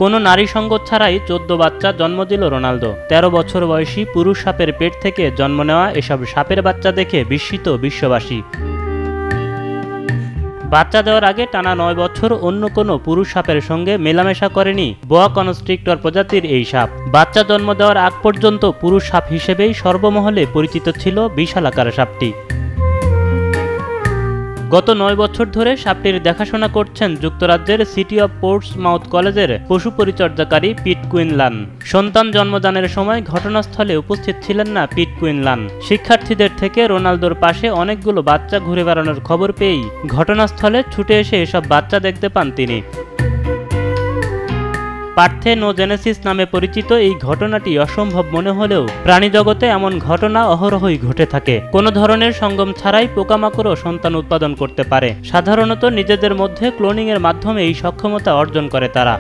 কোনো নারী সঙ্গ ছাড়াই 14 বাচ্চা জন্ম দিল রোনালদো। 13 বছর বয়সী পুরুষ সাপের পেট থেকে জন্ম নেওয়া এসব সাপের বাচ্চা দেখে বিস্মিত বিশ্ববাসী। বাচ্চা দেওয়ার আগে টানা 9 বছর অন্য কোনো পুরুষ সাপের সঙ্গে মেলামেশা করেনি বোয়া কনস্ট্রিক্টর প্রজাতির এই সাপ। বাচ্চা জন্ম দেওয়ার আগ পর্যন্ত পুরুষ সাপ হিসেবেই সর্বমহলে পরিচিত ছিল বিশালাকার সাপটি। গত 9 বছর ধরে সাপটির দেখাশোনা করছেন যুক্তরাজ্যের সিটি অব পোর্টসমাউথ কলেজের পশু পরিচর্যাকারী পিট কুইনলান। সন্তান জন্মদানের সময় ঘটনাস্থলে উপস্থিত ছিলেন না পিট কুইনলান। শিক্ষার্থীদের থেকে রোনালদোর পাশে অনেকগুলো বাচ্চা ঘুরে বেড়ানোর খবর পেয়েই ঘটনাস্থলে ছুটে এসে এসব বাচ্চা দেখতে পান তিনি। পার্থেনোজেনেসিস নামে পরিচিত এই ঘটনাটি অসম্ভব মনে হলেও প্রাণীজগতে এমন ঘটনা অহরহই ঘটে থাকে। কোনো ধরনের সঙ্গম ছাড়াই পোকামাকড়ও সন্তান উৎপাদন করতে পারে। সাধারণত নিজেদের মধ্যে ক্লোনিংয়ের মাধ্যমে এই সক্ষমতা অর্জন করে তারা।